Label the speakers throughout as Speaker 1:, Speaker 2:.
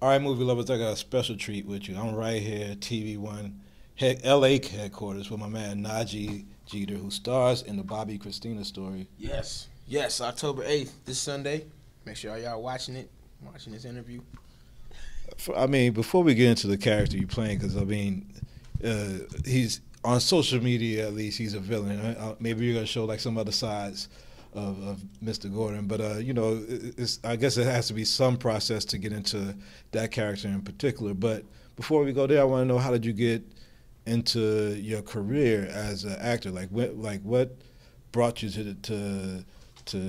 Speaker 1: All right, movie lovers, I got a special treat with you. I'm right here at TV1 LA headquarters with my man Nadjee Jeter, who stars in the Bobbi Kristina story.
Speaker 2: Yes, yes, October 8th, this Sunday. Make sure y'all watching it, watching this interview.
Speaker 1: I mean, before we get into the character you're playing, because I mean, he's on social media at least. He's a villain. Maybe you're gonna show like some other sides of Mr. Gordon, but you know, I guess it has to be some process to get into that character in particular. But before we go there, I want to know, how did you get into your career as an actor? What brought you to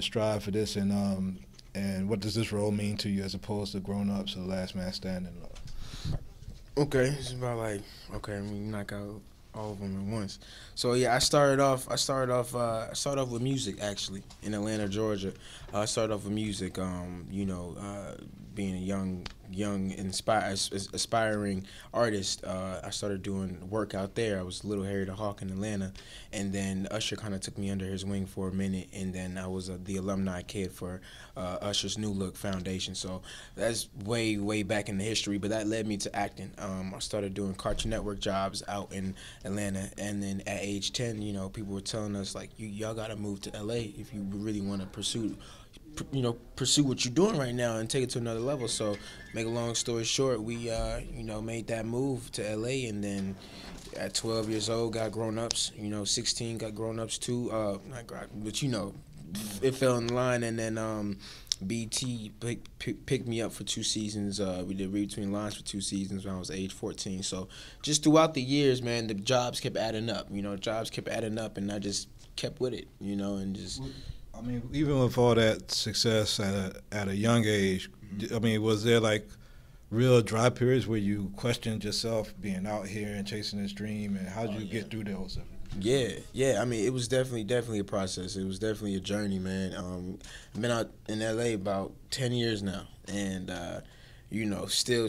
Speaker 1: strive for this, and what does this role mean to you as opposed to Grown Ups or The Last Man Standing?
Speaker 2: Okay, it's about like, okay, let me knock out all of them at once. So yeah, I started off with music actually in Atlanta, Georgia. I started off with music, being a young aspiring artist. I started doing work out there. I was Little Harry the Hawk in Atlanta, and then Usher kind of took me under his wing for a minute, and then I was the alumni kid for Usher's New Look Foundation. So that's way back in the history, but that led me to acting. I started doing Cartoon Network jobs out in Atlanta, and then at age 10, people were telling us like, y'all gotta move to LA if you really want to pursue what you're doing right now and take it to another level. So, make a long story short, we made that move to LA, and then at 12 years old got Grown Ups. 16 got Grown Ups too. Not but it fell in line, and then BT picked me up for 2 seasons. We did Read Between Lines for 2 seasons when I was age 14. So just throughout the years, man, the jobs kept adding up. Jobs kept adding up, and I just kept with it. And just.
Speaker 1: I mean, even with all that success at a young age, I mean, was there like real dry periods where you questioned yourself being out here and chasing this dream, and how did you get through those?
Speaker 2: Yeah. I mean, it was definitely a process. It was definitely a journey, man. I've been out in LA about 10 years now, and still,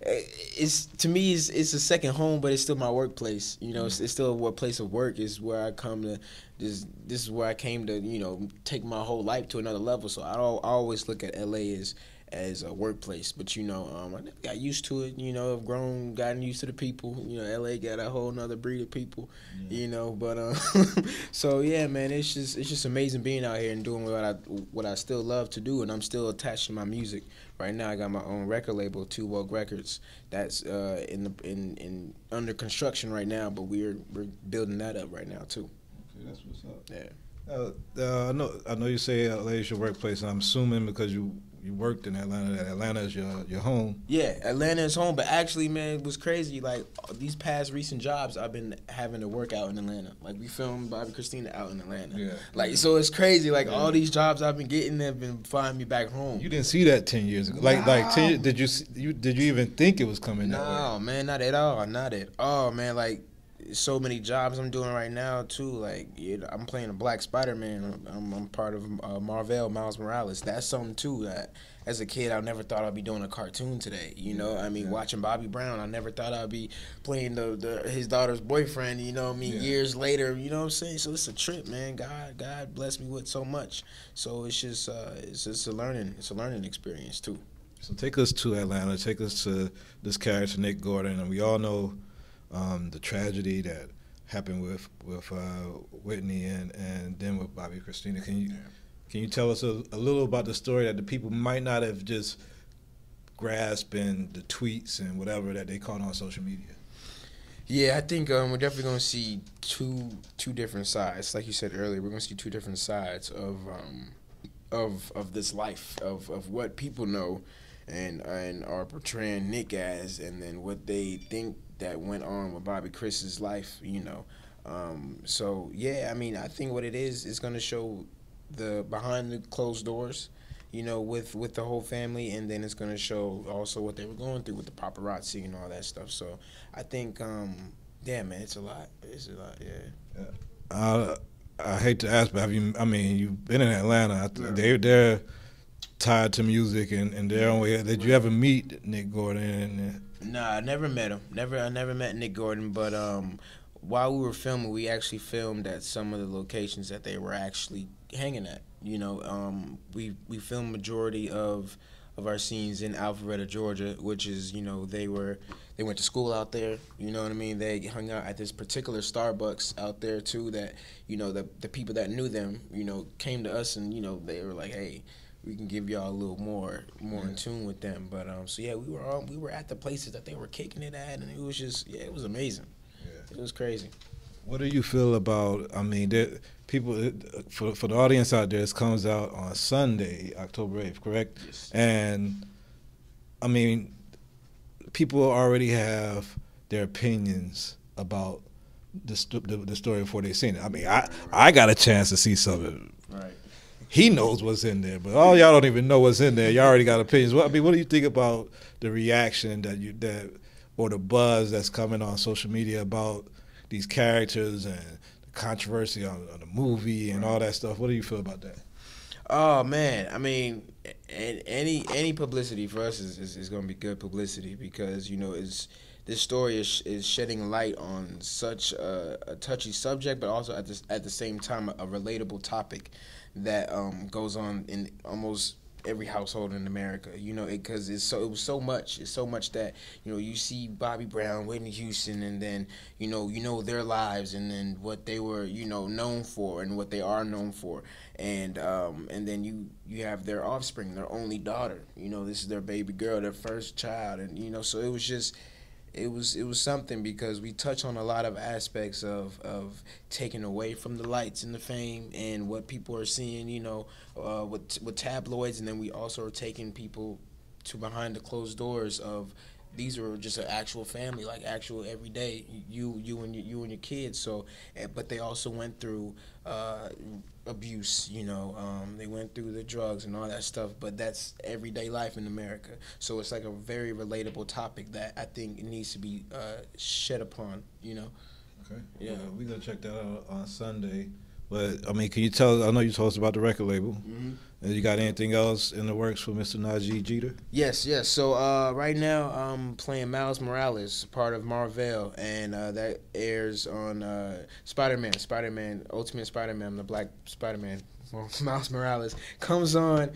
Speaker 2: it's, to me, it's a second home, but it's still my workplace. It's still a place of work. Is where I come to. This is where I came to, take my whole life to another level. So I always look at LA as a workplace. But I never got used to it. I've gotten used to the people. LA got a whole nother breed of people. Yeah. But so yeah, man, it's just amazing being out here and doing what I still love to do, and I'm still attached to my music. Right now, I got my own record label, Two Woke Records. That's in under construction right now, but we're building that up right now too.
Speaker 1: Okay, that's what's up.
Speaker 2: Yeah.
Speaker 1: I know you say LA is your workplace, and I'm assuming because you worked in Atlanta, that Atlanta is your home.
Speaker 2: Yeah, Atlanta is home, but actually, man, it was crazy. Like, these past recent jobs, I've been having to work out in Atlanta. Like, we filmed Bobbi Kristina out in Atlanta.
Speaker 1: Yeah.
Speaker 2: Like, so it's crazy. Like, all these jobs I've been getting have been finding me back home.
Speaker 1: You didn't see that 10 years ago. Like 10 years, did you even think it was coming that way?
Speaker 2: No, man, not at all. Not at all, man. Like, so many jobs I'm doing right now too. Like, I'm playing a Black Spider-Man. I'm part of Marvel, Miles Morales. That's something too that as a kid I never thought I'd be doing a cartoon today. Watching Bobby Brown, I never thought I'd be playing his daughter's boyfriend. Years later. You know what I'm saying? So it's a trip, man. God blessed me with so much. So it's just a learning experience too.
Speaker 1: So take us to Atlanta. Take us to this character, Nick Gordon, and we all know the tragedy that happened with Whitney and then with Bobbi Kristina. Can you tell us a little about the story that the people might not have just grasped in the tweets and whatever that they caught on social media?
Speaker 2: Yeah, I think we're definitely going to see two different sides. Like you said earlier, we're going to see 2 different sides of this life, of what people know and are portraying Nick as, and then what they think that went on with Bobby Chris's life. So yeah, I mean, I think what it is going to show the behind the closed doors, with the whole family, and then it's going to show also what they were going through with the paparazzi and all that stuff. So I think, yeah, man, it's a lot. It's a lot, yeah.
Speaker 1: I hate to ask, but you've been in Atlanta. They're tied to music and their own way. Did you ever meet Nick Gordon?
Speaker 2: Nah, I never met him. I never met Nick Gordon, but while we were filming, we actually filmed at some of the locations that they were actually hanging at. We filmed majority of our scenes in Alpharetta, Georgia, which is, you know, they went to school out there, you know what I mean? They hung out at this particular Starbucks out there too that, you know, the people that knew them, you know, came to us and, you know, they were like, hey, we can give y'all a little more in tune with them. But so yeah, we were at the places that they were kicking it at, and it was just, yeah, it was amazing. Yeah. It was crazy.
Speaker 1: What do you feel about, I mean, people, for the audience out there, this comes out on Sunday, October 8th, correct?
Speaker 2: Yes.
Speaker 1: And, I mean, people already have their opinions about the story before they've seen it. I mean, I got a chance to see some of it.
Speaker 2: Right.
Speaker 1: He knows what's in there, but all y'all don't even know what's in there. Y'all already got opinions. I mean, what do you think about the reaction or the buzz that's coming on social media about these characters and the controversy on the movie and all that stuff? What do you feel about that?
Speaker 2: Oh man, I mean, any publicity for us is going to be good publicity, because, you know, this story is shedding light on such a touchy subject, but also at the same time a relatable topic that goes on in almost every household in America, you know, because it's so much that, you know, you see Bobby Brown, Whitney Houston, and then you know their lives, and then what they were, you know, known for and what they are known for, and then you have their offspring, their only daughter, you know, this is their baby girl, their first child, and you know, so it was just. It was something, because we touch on a lot of aspects of taking away from the lights and the fame and what people are seeing, you know, with tabloids, and then we also are taking people to behind the closed doors of these are just an actual family, like actual everyday you and your kids. So, but they also went through abuse, you know, they went through the drugs and all that stuff, but that's everyday life in America. So it's like a very relatable topic that I think needs to be shed upon, you know.
Speaker 1: Okay. Yeah, we're gonna check that out on Sunday. But I mean, can you tell us? I know you told us about the record label.
Speaker 2: Mm-hmm.
Speaker 1: You got anything else in the works for Mr. Nadjee Jeter?
Speaker 2: Yes. So right now I'm playing Miles Morales, part of Marvel, and that airs on Spider-Man, Ultimate Spider-Man, the Black Spider-Man. Well, Miles Morales comes on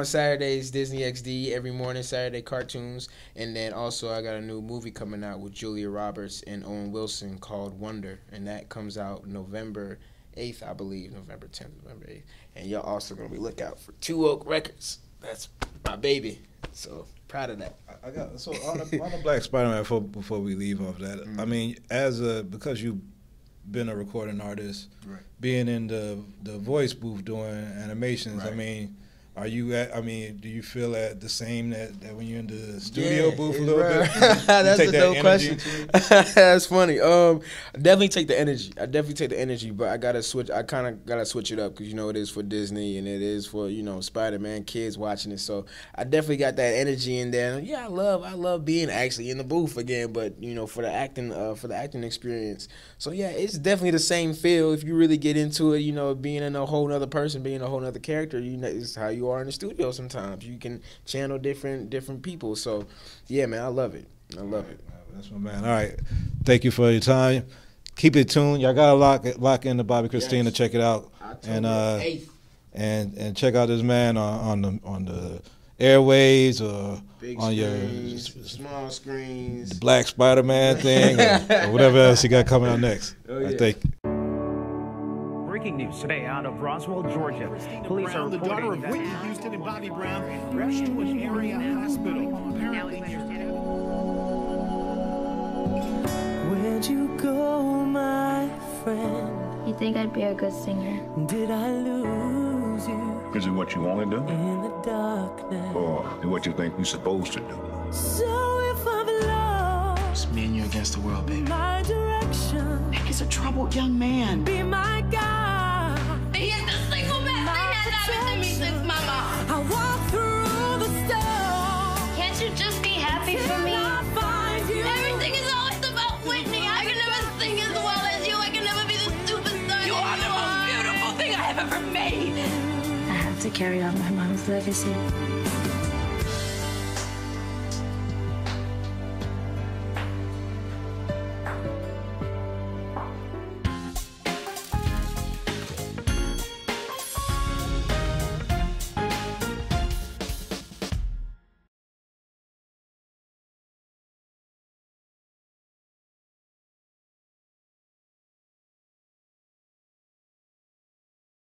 Speaker 2: Saturdays, Disney XD every morning, Saturday cartoons, and then also I got a new movie coming out with Julia Roberts and Owen Wilson called Wonder, and that comes out November 8th, I believe, November 10th, November 8th. And y'all also going to be looking out for Two Oak Records. That's my baby. So, proud of that.
Speaker 1: I got, so on the Black Spider-Man, before we leave off that, mm-hmm. I mean, because you've been a recording artist, right, being in the voice booth doing animations, right, I mean, do you feel the same that when you're in the studio booth a little bit?
Speaker 2: That's a dope question. That's funny. I definitely take the energy. But I gotta switch. I kind of gotta switch it up, because you know it is for Disney and it is for, you know, Spider-Man, kids watching it. So I definitely got that energy in there. Yeah, I love being actually in the booth again. But you know, for the acting experience. So yeah, it's definitely the same feel if you really get into it. You know, being in a whole other person, being a whole other character. You know, it's how you are in the studio. Sometimes you can channel different people. So yeah, man, I love it.
Speaker 1: That's my man. All right, thank you for your time. Keep it tuned. Y'all gotta lock in the Bobbi Kristina. Yes. Check it out, and check out this man on the airwaves or
Speaker 2: big
Speaker 1: on
Speaker 2: screens, small screens,
Speaker 1: the Black Spider-Man thing, or whatever else he got coming out next.
Speaker 2: Oh, yeah.
Speaker 1: I think.
Speaker 3: Breaking news today out of Roswell, Georgia. Police are
Speaker 4: the daughter of Whitney Houston and Bobby Brown, rushed to an area hospital. Apparently,
Speaker 5: where'd you go, my friend?
Speaker 6: You think I'd be a good singer?
Speaker 5: Did I lose you?
Speaker 7: Is it what you want to do?
Speaker 5: In the darkness.
Speaker 7: Or what you think you're supposed to do?
Speaker 5: So if I've lost,
Speaker 4: it's me and you against the world, baby.
Speaker 5: My direction.
Speaker 8: Nick is a troubled young man.
Speaker 5: Be my guide.
Speaker 6: He is the single best thing that's happened to me since my mom.
Speaker 5: I walk through the storm.
Speaker 6: Can't you just be happy for me? Everything is always about Whitney. I can never sing as well as you. I can never be the superstar.
Speaker 8: You are the most beautiful thing I have ever made.
Speaker 6: I have to carry on my mom's legacy.